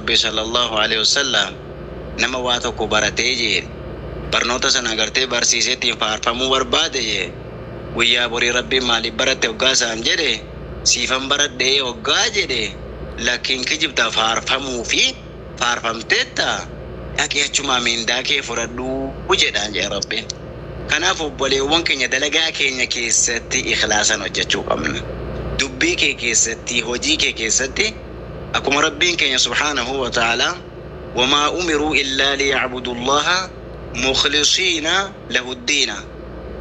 ربي صلى الله عليه وسلم نما واتو براتي برنوتا سنغرتي برسيسيتي فارفمو بربادي ويا بري ربي مالي براتي وغاسا انجدي سيفن براتي وغاجدي لكن كجب فارفمو في فارفمتتا أكيد cuma minda ke furadu wujedan ya Rabbi kana fo bole wonke nya dalaga ke nya ke sati ikhlasan wajju amna dubbi ke sati hoji ke sati akum rabbin ke subhanahu wa ta'ala wama umiru illa liya'budu Allah mukhlisina lahu ad-din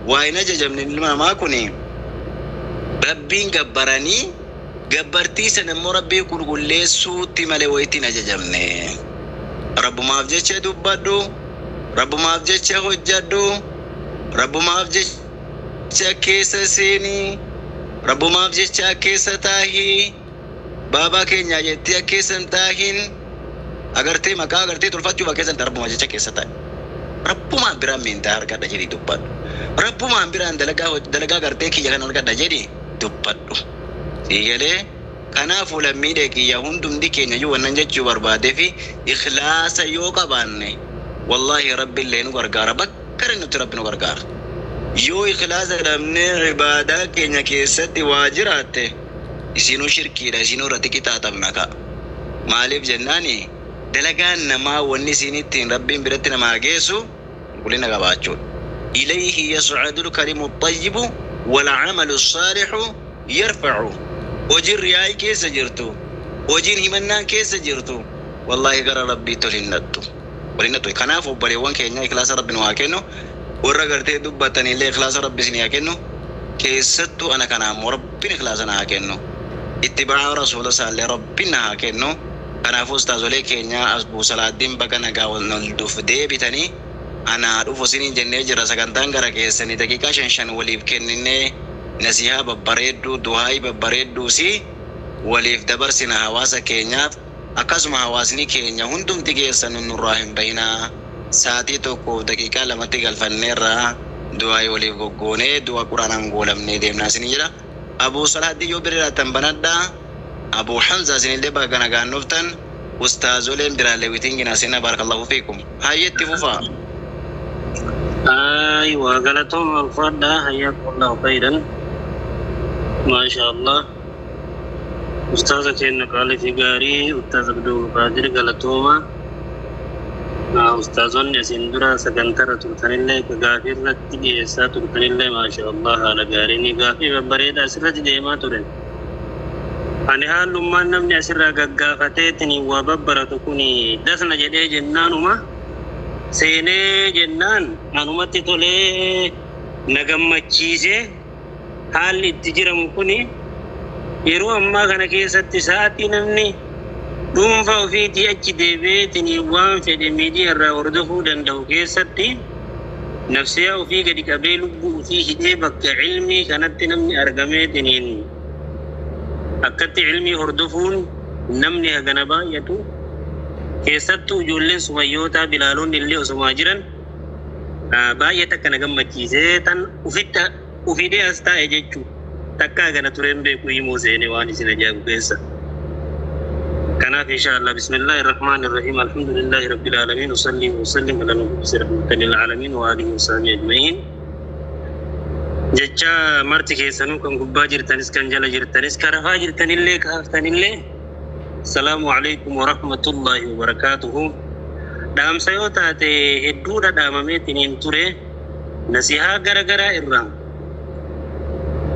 wa inajam min ma kuni rabbin gabbarani gabbarti sanan murabbi kullesu timale wayti najamne رب ما أفجع دبادو رب ما أفجع هجادو رب ما أفجع كيس سيني رب ما أفجع كيس تاهي بابا كينيا يتيا كيس تاهين أگر تي مكا أگر تي تلفاتيو بكيس أنت رب ما أفجع كيس تاهي رب ما أمبرا من دار كذا جدي دبادو رب ما أمبرا دلقا أگر تي كي جهان كذا جدي دبادو سيجله kana fula mide ki yahundum dikenya yu wannan jaccu barbade fi ikhlasa yo kabanne wallahi rabbil len gargara bakkar nu rabbina gargara yo ikhlasa damne ibada kenya ke sati wajirate isinu shirki da isinu ratikita tamnaka malif jannani dalagan nama wonni sinitin rabbin biratina magesu kulina gabachu ilayhi yas'adul kalimut tayyib wal 'amalu salihu yarfa'u وجين رياي كيس جرتو وجين همنا كيس جرتو والله غير ربي تلينتو ولينتو كنافو بري وان كينيا إخلاص ربنا واكنو ورا غرتي دبتني لي إخلاص ربي سني واكنو كيستو أنا كنا مربين إخلاصنا واكنو اتباع رسول الله ربنا واكنو كنافو استازولي كينيا أسبو صلاة دين بكنا قاول نلدوف دي بتاني أنا أدوف سنين جنة جرا سكنتان غرا كيسني دقيقة شنشان وليب كنني نسيها ببريدو دهاي ببريدو سي وليف دبرسنا هواسا كينيات أكاسم هواسني كينيا هندم تجيسن النراهم بينا ساتي توكو دقيقة لما تيجي الفنيرة دهاي وليف غوني دوا قرآن أنقول من ديم ناسني جرا أبو صلاح دي يوبري تنبندا أبو حمزة سني اللي بقى نجان نفتن أستاذ ولين برا لويتين جناسنا بارك الله فيكم هاي التفوفا أيوة قالتهم الفرد حياكم الله خيرا ما شاء الله أستاذك إنك قال في قاري أستاذ عبدو قادر قالتهما أستاذون يسندرا سكنترة تلتني كغافر لتجي إسا تلتني ما شاء الله على قاريني غافي ببريد أسرة ديما ترين أنا هال لما نمني أسرة غافتيتني وببرة تكوني دسنا جدي جنانما سيني جنان أنومتي تولي نغم تشيزي حال التجرم كوني يرو أما كان كيسة ساعتي نمني دوم فوفيتي أجدي بيتني وان في دميدي الراوردفو دندو كيسة نفسي وفي قد قبيل في هجيبك علمي كانت نمني أرقميتني أكدت علمي هردفون نمني أغنبا يتو كيستو جولين سميوتا بلالون اللي وسماجرا بايتا كان غمتشيسه تن وفيدي استا اجچو تكا غنا ترين بكو يموزيني واني سنجاب كيسا كان ان شاء الله بسم الله الرحمن الرحيم الحمد لله رب العالمين وصلي وسلم على نبينا رحمة للعالمين وآله وصحبه أجمعين جچا مرتي كيسانو كان غبا جرتنس كان جلا جرتنس كرفا جرتنيلله كافتنيلله السلام عليكم ورحمة الله وبركاته دام سيوتا تي هدودا دامامي تنين توري نسيها غرغرا إرام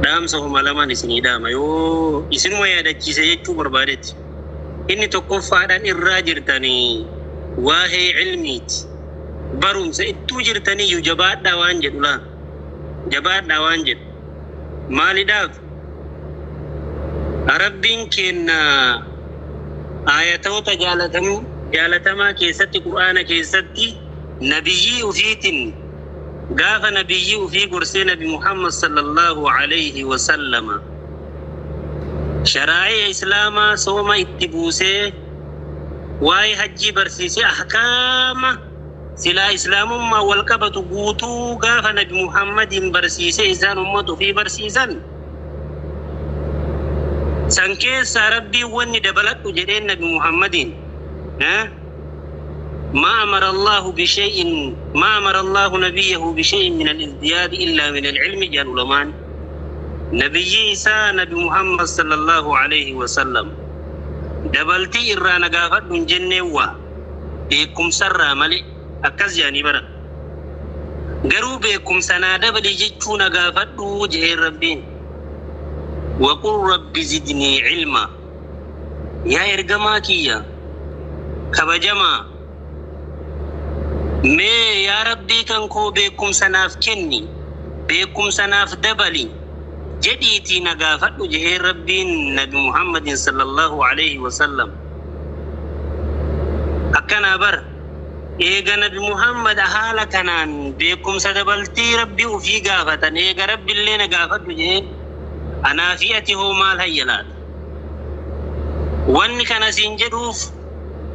دام سوف ملما نسيني دام يو إسنو ما يدى جيسي بربادت إني تقفى دان إراجر تاني واهي علميت بروم سيتو جرتاني يو جبات داوانجد لا جبات داوانجد مالي داف ربين كنا آياتو جالتما كيستي قرآن كيستي نبيي وفيتن قاف نبيي وفي قرسي نبي محمد صلى الله عليه وسلم شرائع إسلاما سوما اتبوسي واي حجي برسيسي أحكام سلا إسلام ما والكبت قوتو قاف نبي محمد برسيسي إذان أمته في برسيسان سانكيس ربي وني دبلت جدين نبي محمد ما أمر الله نبيه بشيء من الازدياد إلا من العلم جاء العلماء نبي عيسى نبي محمد صلى الله عليه وسلم دبلتي إرانا قافت من جنة بكم سرى ملي أكز يعني برا قروا بكم سنة دبلي جيتشونا قافت وجه ربين وقل رب زدني علما يا إرقماكية كبجما مي يا ربي كنكو بكم سناف كني بكم سناف دبلي جديتي نقافت وجه ربين نبي محمد صلى الله عليه وسلم أكنا بر إيغا نبي محمد أهالا كنان بكم سدبلتي ربي وفي قافة إيغا ربي اللي نقافت وجه أنا فيأته مال هيلات واني كان سنجدوف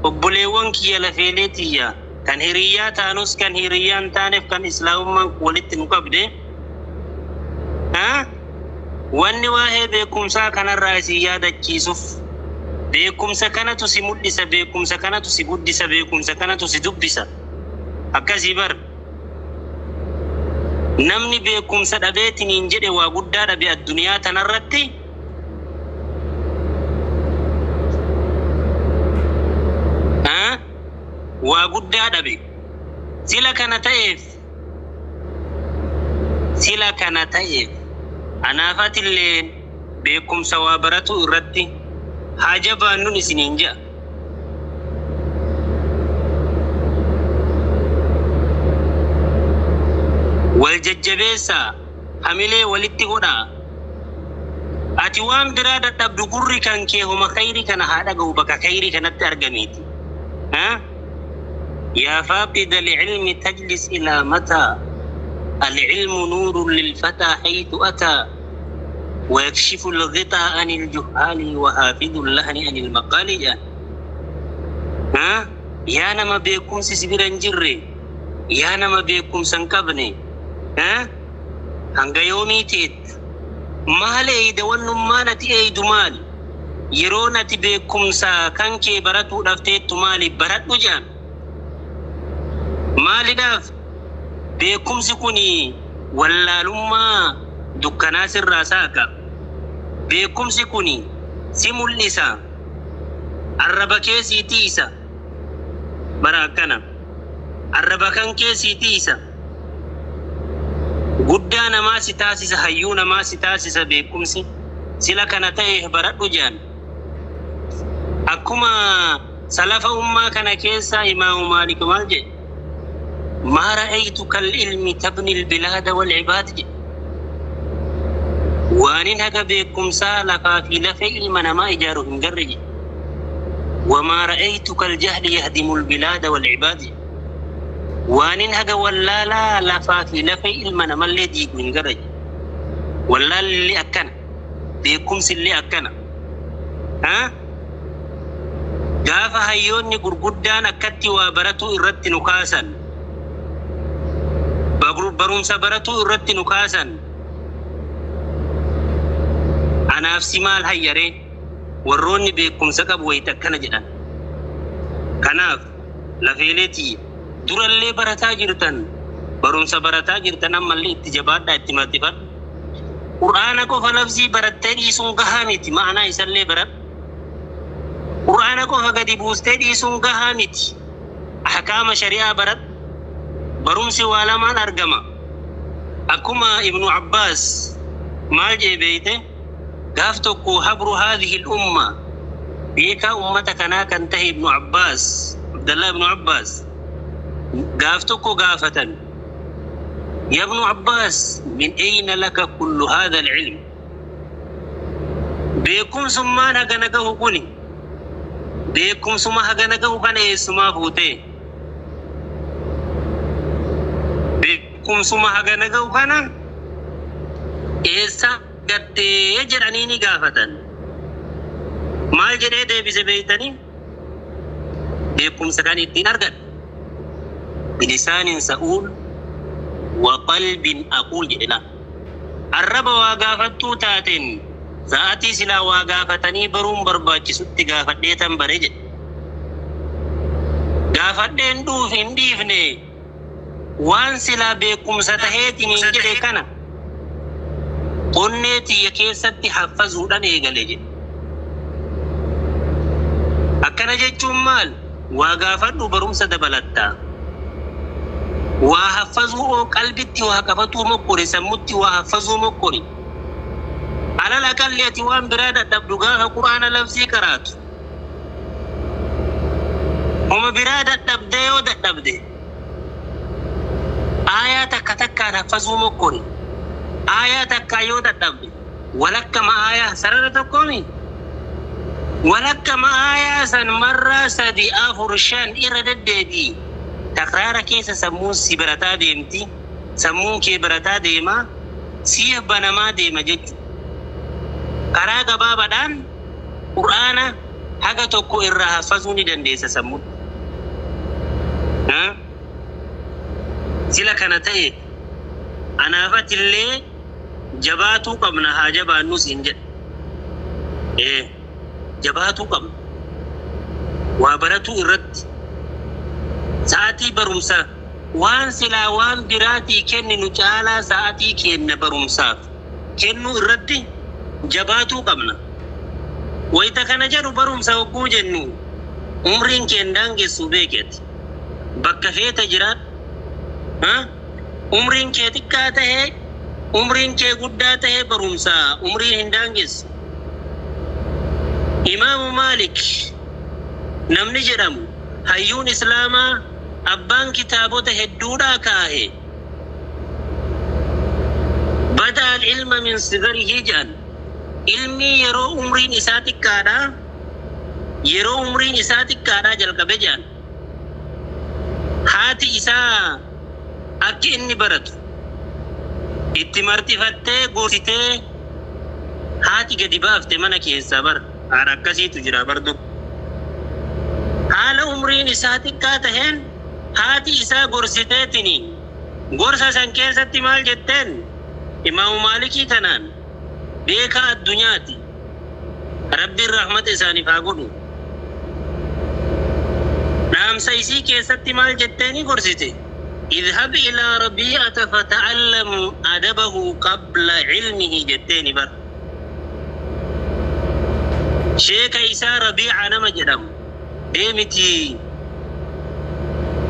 وبليوان كي لفيلتي كان هيريا تانوس كان هيريان تانف كان إسلام من ولدت نقبده واني واهي بكم ساكن الرئيسية دكيسوف بكم سكنة سمدس بكم سكنة سبدس بكم سكنة سدبس أكاسي بر نمني بكم سدبيت ننجد وقدار بالدنيا تنرتي وقدار بك سلا كان تايف أنا فاتلين بكم سوابرتو الرتي حاجة بانون سنينجا والججبيسا حملي ولتقودا أتوان برادة تبدو قرر كان كيهما خيري كان هذا قوبك خيري كانت أرقميتي يا فاقد العلم تجلس إلى متى العلم نور للفتى حيث أتى ويكشف الغطاء عن الجهال وحافظ اللهن عن المقالج يا نما بيكم سيسبران جري يا نما بيكم سنكبني هنگا يومي تيت مال ايد ونمانة ايد مال يرونة بيكم سا كانكي براتو دفتيت مالي برات بجان مالي داف بيكم سكوني ولا لما دكانا سر راساكا بيكم سكوني سيمو اللسا الربكي تيسا براكنا الربكان كيسي تيسا قدانا ما ستاسس حيونا ما ستاسس بيكم سلا كان تايه برد جان أكما سلف أمة كان كيسا إمام مالك مالجي ما رأيت كالعلم تبني البلاد والعباد وانين هكا بكم سالفا في لفع المن ما إجارهم قرج وما رأيت كالجهل يهدم البلاد والعباد وانين هكا ولا لا لفا في لفع المن ما اللي ديك من قرج ولا اللي أكنا بكم سلي أكنا قافا هيوني قرقودان أكتي وبرتو إرد نكاسا برون سبرتو إرد نكاسا أنا في سمال هيرين وروني بكم سكب ويتكنا جدا كناف لفيلتي دور اللي برتا جرتن برون سبرتا جرتن أما اللي اتجابات دا اتماتفات قرآنكو فلفزي برتدي سنقهامتي معنى يسالي برت قرآنكو فقدي بوستدي سنقهامتي أحكام شريعة برت برون سوالا ما نرقما أكما ابن عباس مالجي بيته قافتكو حبر هذه الأمة بيكا أمتك أنا كنتهي ابن عباس عبد الله بن عباس قافتكو قافة يا ابن عباس من أين لك كل هذا العلم بيكم سمان هغنقه قني بيكم سما هغنقه قني سما فوتي بيكم سما هغنقه قنا إيسا قدي يجرانيني قافة مال جري دي بسبيتني بيكم سكاني الدين أرقد بلسان سؤول وقلب أقول جئنا الرب واقافتو تاتين ساتي سلا واقافتني بروم برباچي ستي قافت ديتن بريج gaafadheen dhuuf hin dhiifne waan silaa beekumsa taheetiin hin jedhe kana qonnee tiyya keessatti haffazuudhaan eegale jedhe. Akkana jechuun maal? Waa gaafadhu barumsa dabalatta. Waa haffazuu oo qalbitti waa qabatuu mokkori, sammutti waa haffazuu mokkori. Alal aqalli ati waan biraa dadhabdu gaafa Qur'aana labsii qaraatu. Homa biraa dadhabde yoo dadhabde aayaa takka takkaan haffazuu mokkori. Aayaa takka yoo dadhabde walakkama aayaa sarara tokkoomi. Walakkama aayaa san marraa 3 4 5 irra deddeebi'i. Takraara keessa sammuun si barataa deemti. Sammuun kee barataa deema. Siif banamaa deema jechuudha. Karaa gabaabaadhaan Qur'aana haga tokko irraa haffazuu ni dandeessa sammuun. Sila kana ta'e anaafatillee jabaatuu qabna haa jabaannus hin jedhe. Jabaatuu qabna. Waa baratuu irratti sa'atii barumsa waan silaa waan biraatii kenninu caalaa sa'atii kenna barumsaaf kennuu irratti jabaatuu qabna. Wayita kana jedhu barumsa hogguu jennu umriin kee daangessu beeketi. Bakka feeta jiraat umriin kee xiqqaa tahee umriin kee guddaa tahee barumsa umriin hin daangessu. Imaamu Maalik namni jedhamu hayyuun Islaamaa abbaan kitaabota hedduudhaa kaa'e. Bada al-ilma min sigarihi jedhan. Ilmi yeroo umriin isaa xiqqaadhaa jalqabe jedhan. Haati isaa akka inni baratu itti martifattee goositee haati gadi baafte mana keessaa bara. Haadha akkasiitu jira bardu. Haala umriin isaa xiqqaa taheen haati isaa gorsiteetini. Gorsa san keessatti maal jetteen? Imaamu Maalikii tanaan beekaa addunyaati. Rabbiin rahmata isaaniif haa godhu. Dhaamsa isii keessatti maal jetteeni gorsite? Idhab ilaa Rabi'ata fata'allam adabahu qabla ilmihi jetteeni bar. Sheeka isaa Rabi'a nama jedhamu. Deemiti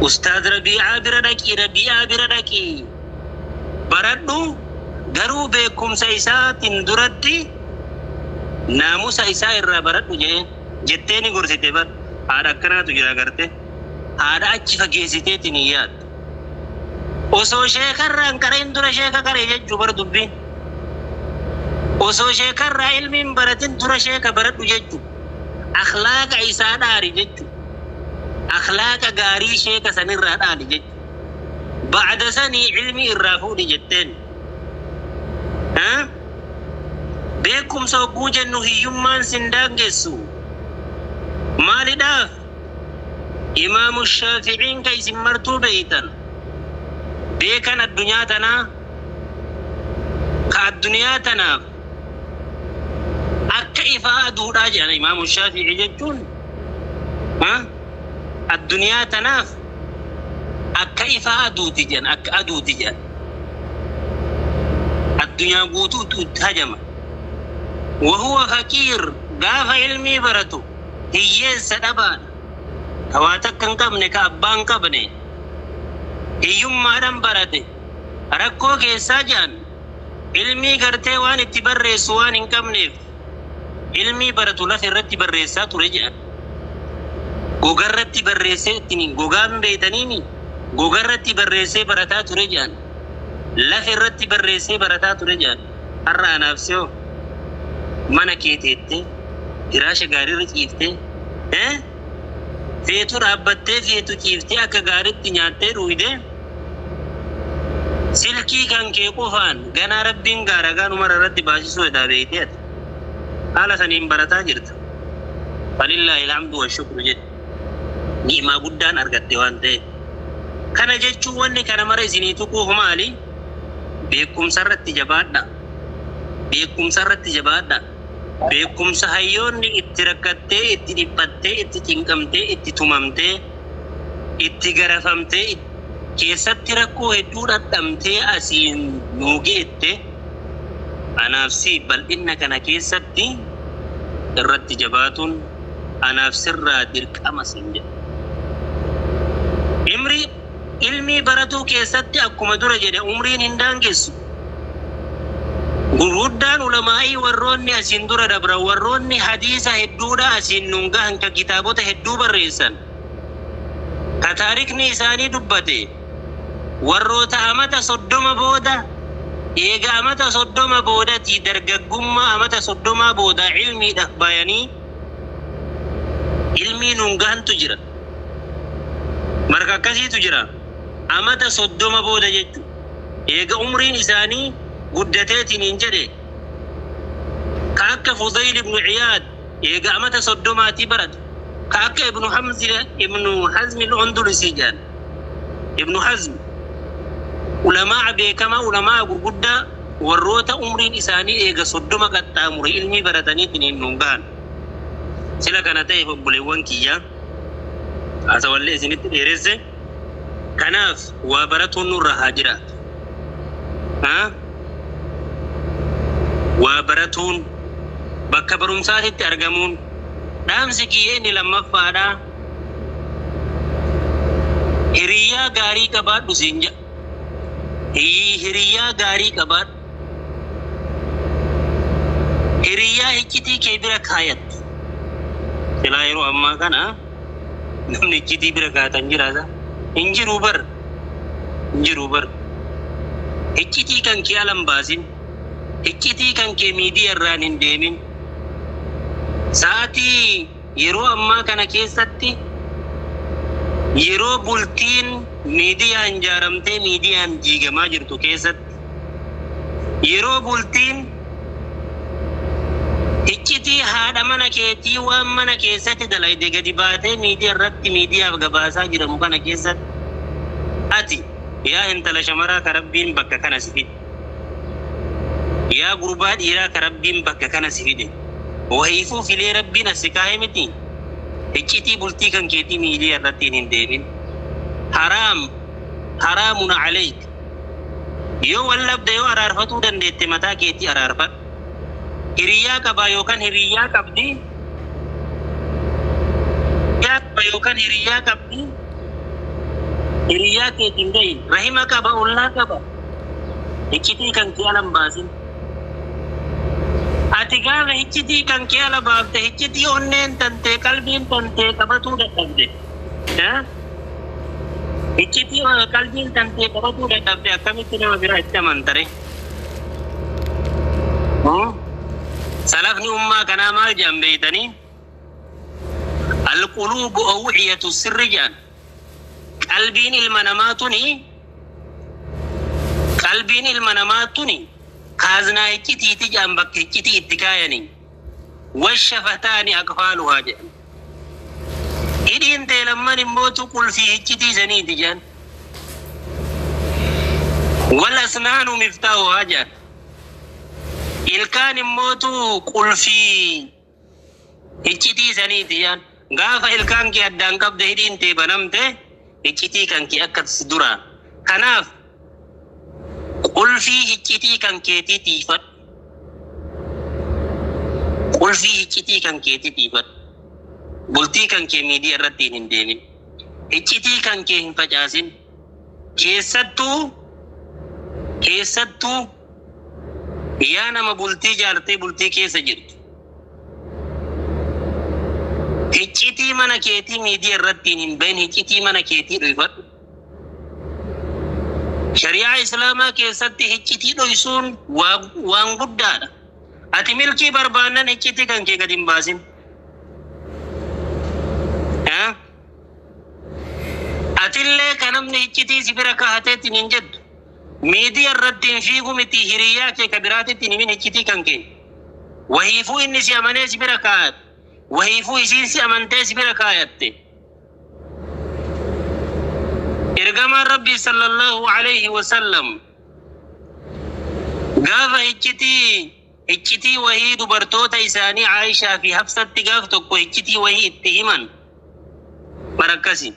Ustaaz Rabi'aa bira dhaqi. Baradhu garuu beekumsa isaatiin duratti naamusa isaa irraa baradhu jetteeni gorsite bar. Haadha akkanaatu jira garte. Haadha achi fageessiteetiin hin yaaddu. Osoo sheekarraa hin qareen dura sheeka qaree jechuu bar dubbiin. Osoo sheekarraa ilmiin baratin dura sheeka baradhu jechuu. Akhlaaqa isaa dhaari jechuu. Akhlaaqa gaarii sheeka sanirraa dhaali jechuu. Ba'ada sanii ilmi irraa fuudhi jetteen. Beekumsa hogguu jennu hiyyummaan sin daangessu. Maalidhaaf? Imaamu Shaafi'iin ka isin martuu beeytan. Beekan addunyaa tanaa ka addunyaa tanaaf akka ifaa aduudhaa jedhan Imaamu Shaafi'ii jechuun addunyaa tanaaf akka ifaa aduuti jedhan akka aduuti jedhan. Addunyaa guutuutu itti hajama. Wahuwa faqiir gaafa ilmii baratu hiyyeessa dhabaadha. Ka waa takka hin qabne ka abbaa hin qabne hiyyummaadhaan barate rakkoo keessaa jedhan. Ilmii gartee waan itti barreessu waan hin qabneef ilmii baratu lafa irratti barreessaa ture jedhan. Gogarratti barreessee ittiin gogaan beeytaniini gogarratti barreessee barataa ture jedhan. Lafa irratti barreessee barataa ture jedhan. Har'a anaaf se'oo mana kee teettee firaasha gaariirra ciiftee feetu dhaabbattee feetu ciiftee akka gaariitti nyaattee dhuydee silkii kan kee qofaan ganaa Rabbiin gaaragaa numara irratti baasisuu edaa beeytee haala saniin barataa jirta. Falillaahi alhamdu wa shukru jedhe. Ni'imaa guddaan argatte waan ta'e. Kana jechuun wanni kana mara isinii tuquuf maali? Beekumsa irratti jabaadha. Beekumsa hayyoonni itti rakkattee, itti dhiphattee, itti cinqamtee, itti tumamtee itti garafamtee keessatti rakkoo hedduu dhadhamtee asiin nuugeette anaaf si bal'inna kana keessatti irratti jabaatuun anaaf sirraa dirqama siin jedha. Ilmi baratuu keessatti akkuma dura jedhe umriin hin daangessu. Gurguddaan ulamaa'ii warroonni asiin dura dabran warroonni hadiisa hedduudha asiin nungahan ka kitaabota hedduu barreessan ka taarikni isaanii dubbate warroota amata 30 booda eega amata 30 boodati dargaggummaa amata 30 booda ilmiidhaaf bayanii ilmii nungahantu jira. Marka akkasiitu jira amata 30 booda jechuudha. Eega umriin isaanii guddateetiin hin jedhe ka akka Fudayl ibn Iyaad eega amata 30 barate ka akka Ibn Hazm al-Andalusi jaan Ibn Hazm ulamaa beekamaa ulamaa gurguddaa warroota umriin isaanii eega 30 qaxxaamure ilmii barataniitiin hin nungahan. Sila kana ta'eef obboleewwan kiyyaa asawallee isinitti dheeresse kanaaf waa baratuun nurra haa jiraatu. Waa baratuun bakka barumsaatitti argamuun dhaamsi kiyyee inni lammaffaadha. Hiriyaa gaarii qabaadhu siin jedha. Hiriyaa gaarii qabaadhu. Hiriyaa iccitii kee bira kaayadhu. Silaa yeroo ammaa kana namni iccitii bira kaatan jiraata. Hin jiru bar. Iccitii kan kee alan baasin. Iccitii kan kee miidiyaa irraan hin deemin. Sa'aatii yeroo ammaa kana keessatti yeroo bultiin miidiyaan ijaaramtee miidiyaan jiigamaa jirtu keessatti yeroo bultiin iccitii haadha mana keetii waan mana keessatti dalayde gadi baatee miidiyaa irratti miidiyaaf gabaasaa jiramu kana keessatti ati yaa intala shamaraa ka Rabbiin bakka kana si fide. Yaa gurbaa dhiiraa ka Rabbiin bakka kana si fide. Wahiifuu filee Rabbiin as si kaa'e miti. Iccitii bultii kan keetii miidiyaa irratti hin deemin. Haraamun alayk. Yoo wallabda yoo araarfatuu dandeette mataa keetii araarfadhu. Hiriyaa qabaa yookaan hiriyaa qabdi. Hiriyaa keetiin gahin. Rahima qaba ollaa qaba. Iccitii kan kee alan baasin. Ati gaafa iccitii kan kee ala baafte iccitii onneen tantee qalbiin tantee qabatuu dadhabde. Iccitii qalbiin tantee qabatuu dadhabde akkamitti nama biraa itti amantare? Salafni ummaa kanaa maal jedhan beeytanii? Alquluubu awwixiyatu sirri jedhan. Qalbiin ilma namaa tuni kaaznaa iccitiiti jedhan bakka iccitii itti kaayanii. Washafataani aqfaaluhaa jedhan. Hidhiin teelamman immootu qulfii iccitii saniiti jedhan. Wal asnaanu miftaahuhaa jedhan. Ilkaan immootu qulfii iccitii saniiti jedhan. Gaafa ilkaan kee addaan qabde hidhiin tee banamte iccitii kan kee akkas dura. Kanaaf qulfii iccitii kan keetii tiifadhu. Qulfii iccitii kan keetii tiifadhu. Bultii kan kee miidiyaa irratti hin deemin. Iccitii kan kee hin facaasin. Keessattuu yaa nama bultii jaartee bultii keessa jirtu. Iccitii mana keetii miidiyaa irratti hin bahin iccitii mana keetii dhoyfadhu. Shari'aa Islaamaa keessatti iccitii dhoysuun waan guddaadha. Ati milkii barbaannan iccitii kan kee gadi hin baasin. Atillee kan namni iccitii si bira kaahateetiin hin jettu. Miidiyaa irratti hin fiigu miti hiriyaa kee ka biraatitti hin himin iccitii kan kee. Wahiifuu inni si amanee si bira kaayate. Wahiifuu isiin si amantee si bira kaayatte. Ergamaan Rabbii sallallahu alayhi wa sallam gaafa iccitii wahii dubartoota isaanii Aishaa fi Hafsatti gaaf tokko iccitii wahii itti himan barakkasi.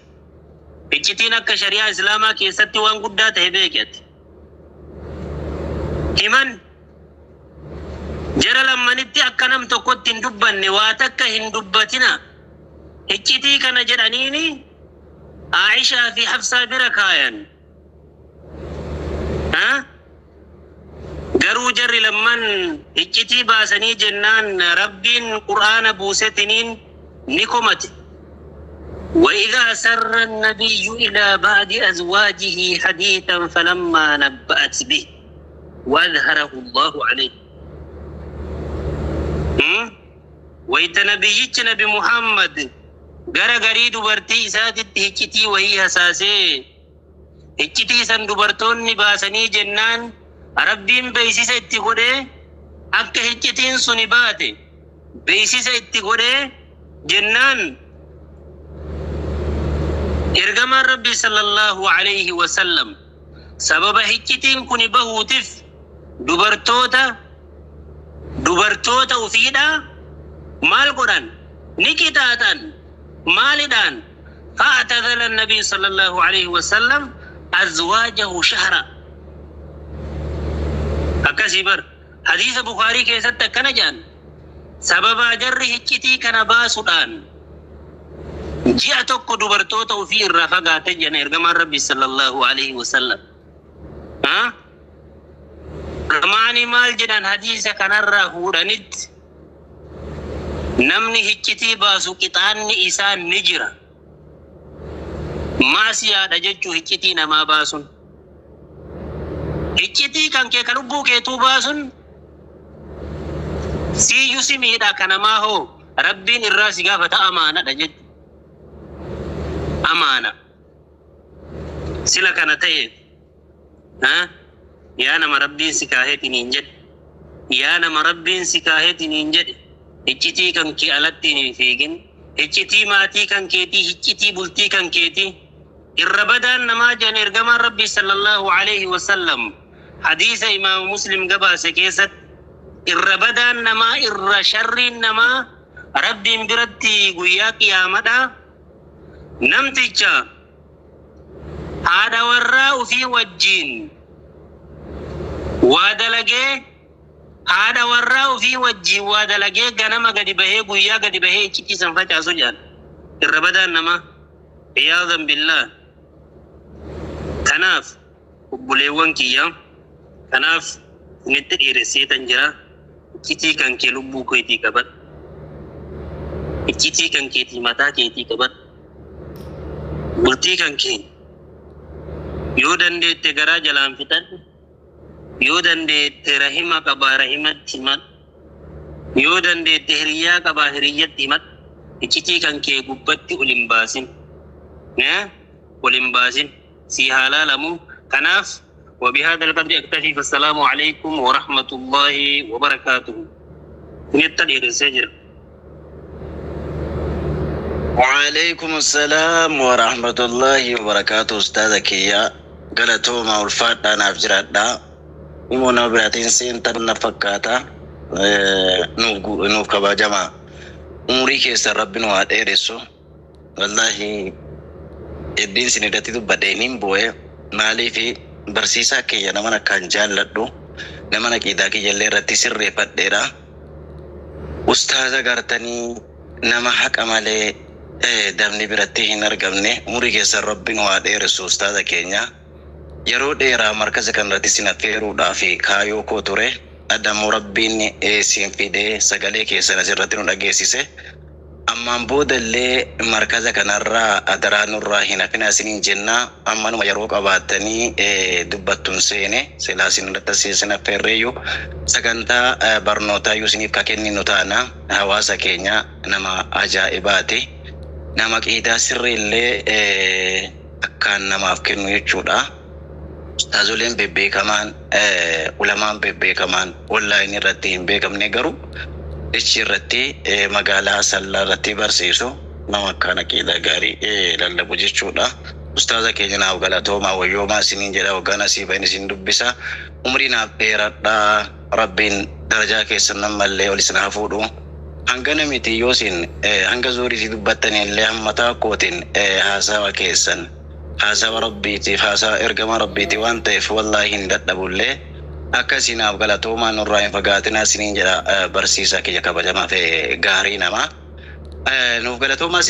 iccitiin akka shari'aa islaamaa keessatti waan guddaa ta'e beekati. Himan jara lammanitti akka nam tokkotti hin dubbanne waa takka hin dubbatina. Iccitii kana jedhaniini Aishaa fi Hafsaa bira kaayan. Garuu jarri lamman iccitii baasanii jennaan Rabbiin Qur'aana buusetiniin ni komate. وإذا سر النبي إلى بعض أزواجه حديثا فلما نبأت به وأظهره الله عليه. ويتنبيت نبي محمد غرغري دبرتي ساتت هجتي وهي حساسه هجتي سن دبرتون نباسني جنان ربين بيسيس اتغوده أكا هجتين سنباته بيسيس اتغوده جنان إرغم ربي صلى الله عليه وسلم سبب هجتين كن بهوتف دبرتوتا وفيدا مال قران نكتاتان مالدان فاعتذل النبي صلى الله عليه وسلم أزواجه شهرا. أكسبر حديث بخاري كيسات كنجان سبب أجر هجتي كان باسودان جاءتك دبرتوتا وفي الرفقات جن إرغم ربي صلى الله عليه وسلم. رماني مال جدان حديث كان الرهورانيت namni hiccitii baasu qixaanni isaa ni jira. Maasiyaadha jechuu hiccitii namaa baasun. Hiccitii kan kee kan lubbuu keetuu baasun siyyuu si miidha kan namaa hoo Rabbiin irraa si gaafata amaanadha jechu. Amaana. Sila kana ta'eef yaa nama Rabbiin si kaaheetiin hin jedhe. Yaa nama Rabbiin si kaaheetiin hin jedhe. Iccitii kan kee alatti hin fiigin. Iccitii maatii kan keetii, iccitii bultii kan keetii. Irra badaan namaa jedhan ergamaan Rabbi sallallahu alaihi wasallam hadiisa Imaamu Muslim gabaase keessatti irra badaan namaa irra sharriin namaa Rabbiin biratti guyyaa qiyaamadha. Namticha haadha warraa ufii wajjiin waa dalagee haadha warraa ufii wajjiin waa dalagee ganama gadi bahee guyyaa gadi bahee iccitii san facaasu jedhan irra badaan namaa. Iyaadan billah. Kanaaf obboleewwan kiyya kanaaf nitti dhiiresseetan jira. Iccitii kan kee lubbuu keetii qabadhu. Iccitii kan keetii mataa keetii qabadhu. Bultii kan kee yoo dandeette garaa jalaan fixadhu. Yoo dandeette rahima qabaa rahimatti himadhu. Yoo dandeette hiriyaa qabaa hiriyyatti himadhu. Iccitii kan kee gubbatti ol hin baasin. ol hin baasin. Si halaalamu. Kanaaf وبهذا القدر أكتفي فالسلام عليكم ورحمة الله وبركاته. نتدير السجر. وعليكم السلام ورحمة الله وبركاته. أستاذك يا قلتو ما الفات أنا أفجرنا إمونا براتين سين تبنا فكاتا نوف كبا جماعة أمري كيس ربنا واتيرسو والله الدين سندتي تو بدينين بوه مالي في برسيسا كي نمانا كان جالدو نمانا كيدا كي جلي رتي سر ريبات ديرا أستاذة غارتاني نما حق أمالي damni biratti hin argamne umurii keessa Rabbiin waa dheeressu ustaada keenya yeroo dheeraa markaza kanarratti sin affeeruudhaaf kaayoo koo ture adammoo Rabbiin siin fidee sagalee keessan asirratti nu dhageessise ammaan boodallee markaza kanarraa adaraa nurraa hin hafina isiniin jenna ammanuma yeroo qabaattanii dubbattuun seene silaa isin irratti sin affeerreeyyuu sagantaa barnootaayyuu isiniif ka kenninu taana hawaasa keenya nama ajaa'ibaati. Nama qiidaa sirriillee akkaan namaaf kennu jechuudha. Ustaazoleen bebbeekamaan ulamaan bebbeekamaan online irratti hin beekamne garuu ichi irratti magaalaa Asallaa irratti barsiisu nama akkaan qiidaa gaarii lallabu jechuudha. Ustaaza keenya naaf galatoomaa wayyoomaa isiniin jedha waggaan asii bahin isin dubbisa. Umrii naaf dheeradhaa Rabbiin darajaa keessan nammallee ol isin haa fuudhu. Hangana miti yosin hanga zuri si dubbatani le hammata kotin hasawa kesan haasawa rabbiitiif haasawa ergama rabbiiti waan ta'eef wallaahi hin dadhabullee akkasinaaf galatoomaa nurraa hin fagaatinaa isiniin jedha barsiisaa kiyya kabajamaa fi gaarii namaa nuuf galatoomaa